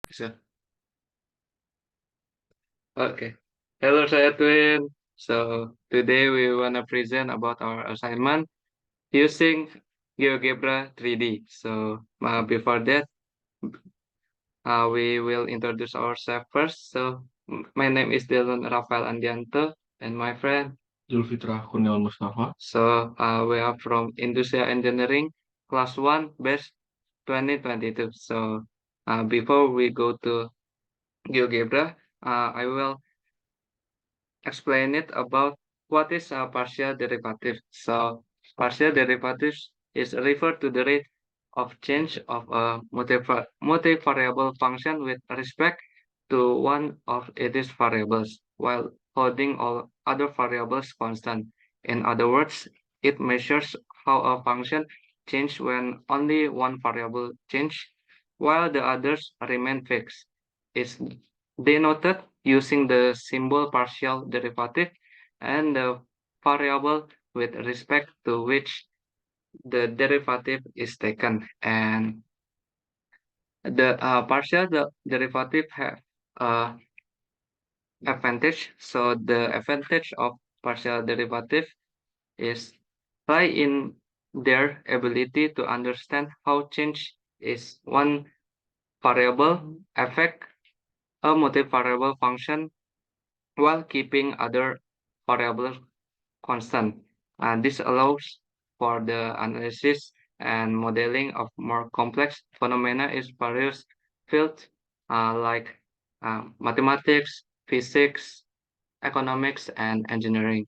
So, okay. Hello, saya Twin. So, today we wanna present about our assignment using GeoGebra 3D. So, before that, we will introduce ourselves first. So, my name is Dylan Rafael Andianto, and my friend. Zulfitra Kurniawan Mustafa. So, we are from Industrial Engineering, Class 1, Batch 2022. So, before we go to GeoGebra, I will explain it about what is a partial derivative. So partial derivatives is referred to the rate of change of a multivariable function with respect to one of its variables while holding all other variables constant. In other words, it measures how a function changes when only one variable changes while the others remain fixed. It's denoted using the symbol partial derivative and the variable with respect to which the derivative is taken. And the derivative have advantage. So the advantage of partial derivative is lie in their ability to understand how change is one variable affect a multivariable function while keeping other variables constant. And this allows for the analysis and modeling of more complex phenomena in various fields like mathematics, physics, economics, and engineering.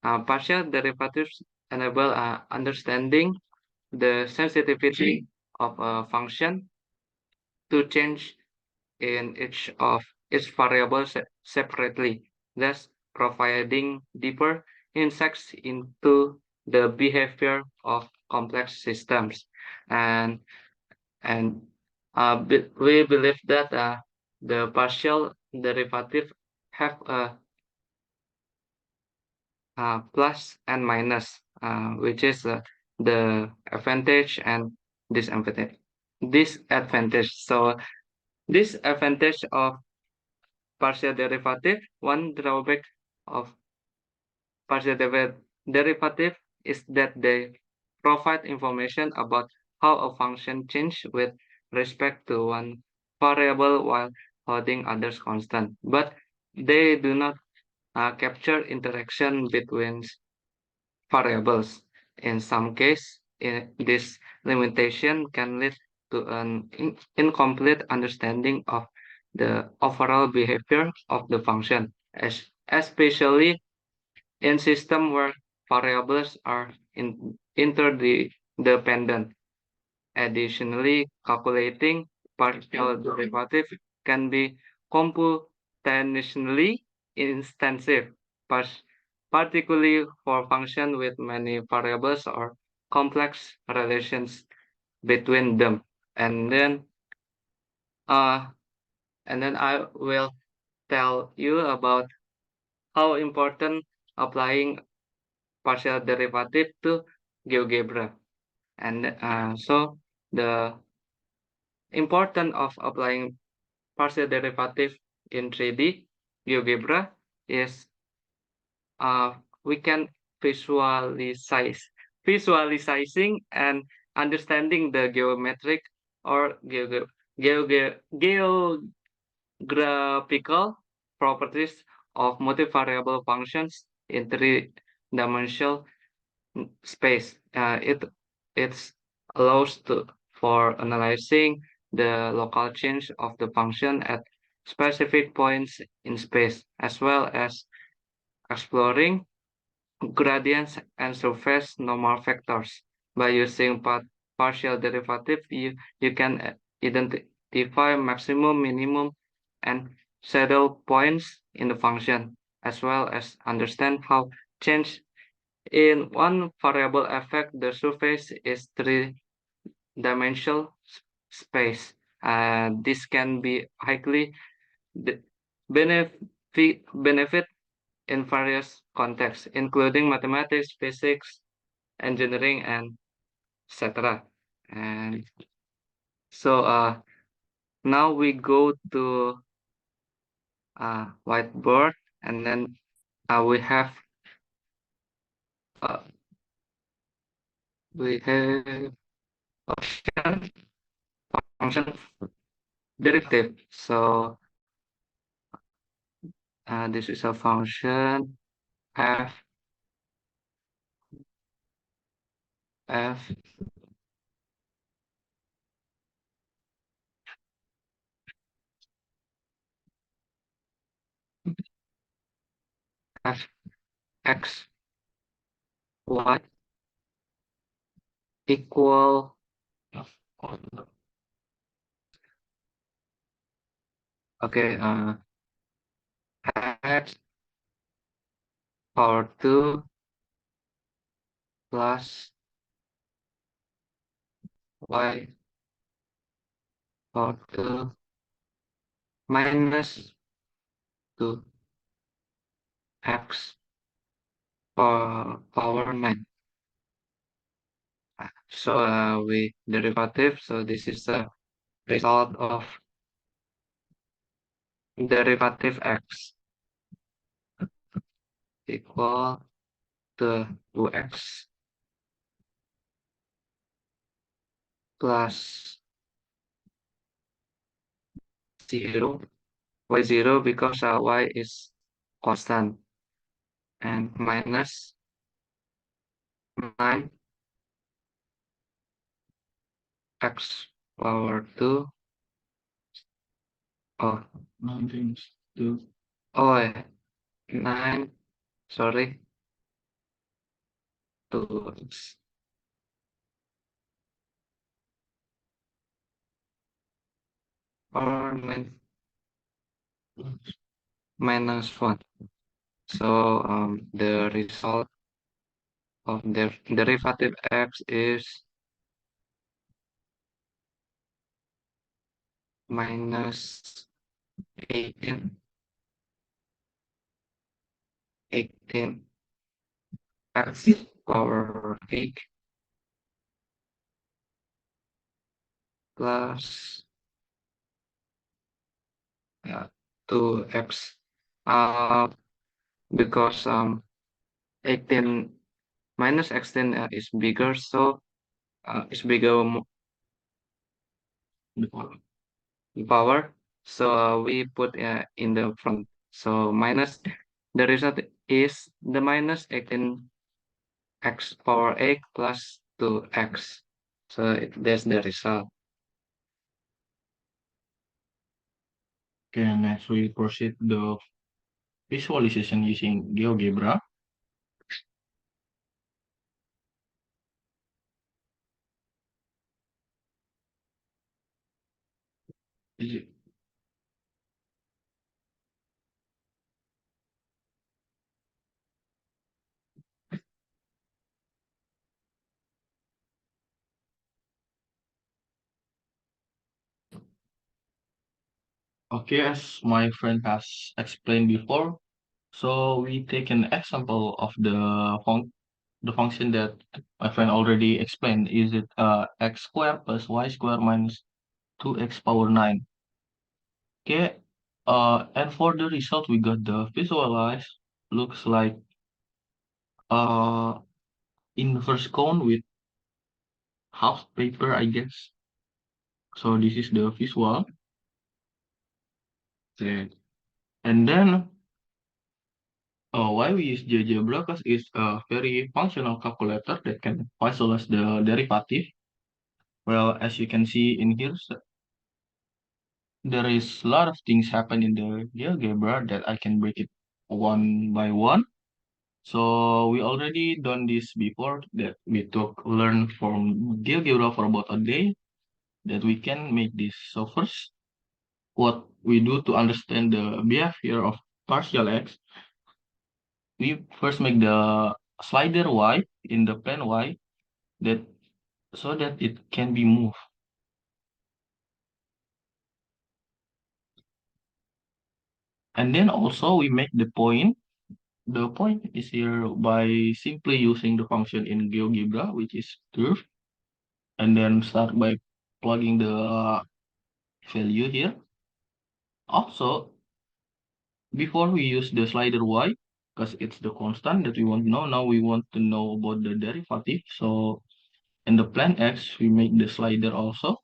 Partial derivatives enable understanding the sensitivity of a function to change in each of its variables separately, thus providing deeper insights into the behavior of complex systems. And and we believe that the partial derivative have a plus and minus, which is the advantage and disadvantage. Disadvantage. So this advantage of partial derivative, one drawback of partial derivative is that they provide information about how a function changes with respect to one variable while holding others constant, but they do not capture interaction between variables. In some cases, this limitation can lead to an incomplete understanding of the overall behavior of the function, especially in systems where variables are interdependent. Additionally, calculating partial derivative can be computationally intensive, particularly for functions with many variables or complex relations between them. And then, uh, and then I will tell you about how important applying partial derivative to GeoGebra. And so the importance of applying partial derivative in 3D GeoGebra is uh, we can visualizing and understanding the geometric or geographical properties of multivariable functions in three-dimensional space. It allows for analyzing the local change of the function at specific points in space, as well as exploring gradients and surface normal factors. By using partial derivative, you can identify maximum, minimum, and saddle points in the function, as well as understand how change in one variable affect the surface is three-dimensional space. This can be highly de- benefit in various contexts, including mathematics, physics, engineering, and etc. And so now we go to whiteboard, and then we have uh, we have option function derivative. So this is a function f f x y equal okay x power 2 plus y power 2 minus 2 x power 9. So we derivative. So this is the result of derivative x equal to 2x plus 0 y0 because y is constant, and minus 9 x power 2 oh 9 times 2. oh 9 sorry 2x or minus 1. So the result of the derivative x is minus 18 x power 8 plus 2x because 18 minus 18 is bigger, so it's bigger The power. power, so we put in the front. So minus the result is the minus 18 x power 8 plus 2x. So that's the result. Okay, next we proceed the visualization using GeoGebra. Is it- Okay, as my friend has explained before, so we take an example of the function that my friend already explained. Is it x squared plus y squared minus 2x power 9? Okay, and for the result we got the visualize looks like uh inverse cone with half paper, I guess. So this is the visual. Okay. And then why we use GeoGebra? Because it's a very functional calculator that can visualize the derivative. Well, as you can see in here, there is a lot of things happen in the GeoGebra that I can break it one by one. So we already done this before that we took learn from GeoGebra for about a day that we can make this. So first, what we do to understand the behavior of partial x, we first make the slider y in the plane y that so that it can be moved. And then also we make the point. The point is here by simply using the function in GeoGebra, which is curve, and then start by plugging the value here. Also, before we use the slider y, because it's the constant that we want to know, now we want to know about the derivative. So in the plan x, we make the slider also.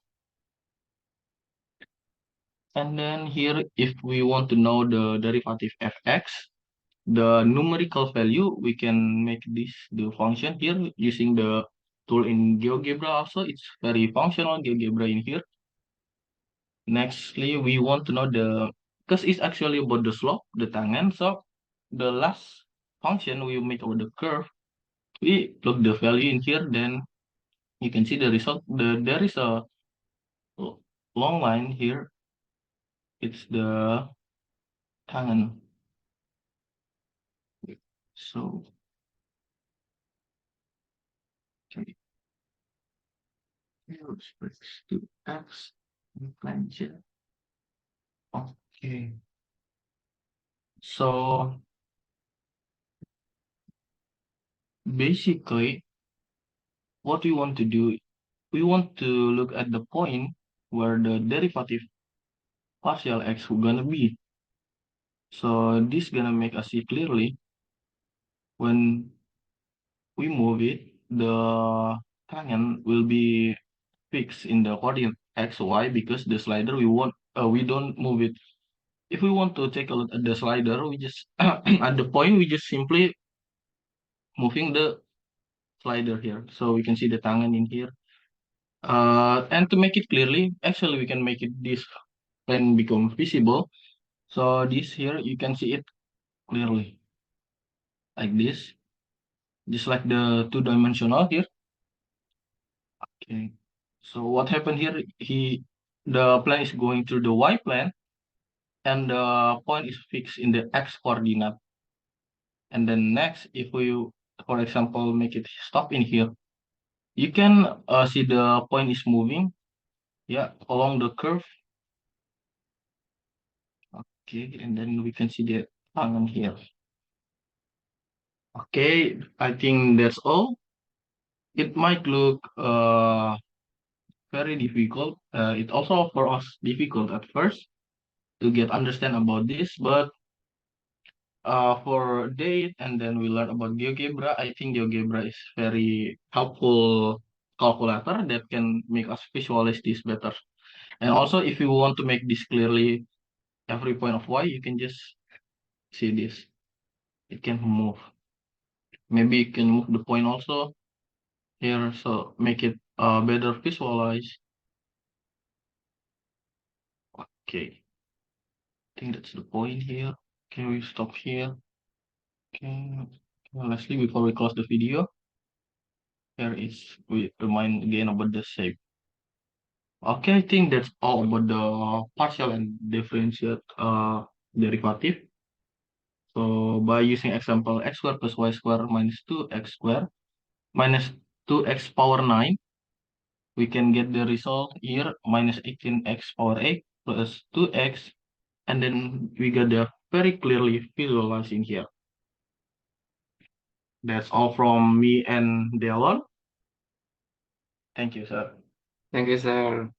And then here, if we want to know the derivative fx, the numerical value, we can make this the function here using the tool in GeoGebra also. It's very functional, GeoGebra in here. Nextly, we want to know because it's actually about the slope, the tangent. So the last function we make over the curve, we plug the value in here, then you can see the result. There is a long line here. It's the tangent. So, okay, respects to x tangent. Okay. So basically, what we want to do, we want to look at the point where the derivative partial x will gonna be. So this gonna make us see clearly when we move it, the tangent will be fixed in the coordinate x, y because the slider we don't move it. If we want to take a look at the slider, we just at the point we just simply moving the slider here, so we can see the tangent in here. And to make it clearly, actually we can make it this can become visible. So this here you can see it clearly like this, just like the two-dimensional here. Okay. So what happened here? The plane is going through the y plane, and the point is fixed in the x coordinate. And then next, if we, for example, make it stop in here, you can see the point is moving, yeah, along the curve. Okay, and then we can see the tangen here. Okay, I think that's all. It might look very difficult. It also for us difficult at first to get understand about this, but for date and then we learn about GeoGebra. I think GeoGebra is very helpful calculator that can make us visualize this better. And also, if you want to make this clearly, every point of y, you can just see this. It can move. Maybe you can move the point also here, so make it better visualize. Okay, I think that's the point here. Can we stop here? Okay. Well, lastly, before we close the video, here is we remind again about the shape. Okay, I think that's all about the partial and differentiate derivative. So by using example x squared plus y squared minus 2x squared minus 2x power 9, we can get the result here minus 18x power 8 plus 2x, and then we get the very clearly visualized in here. That's all from me and Delon. Thank you, sir. Thank you, sir.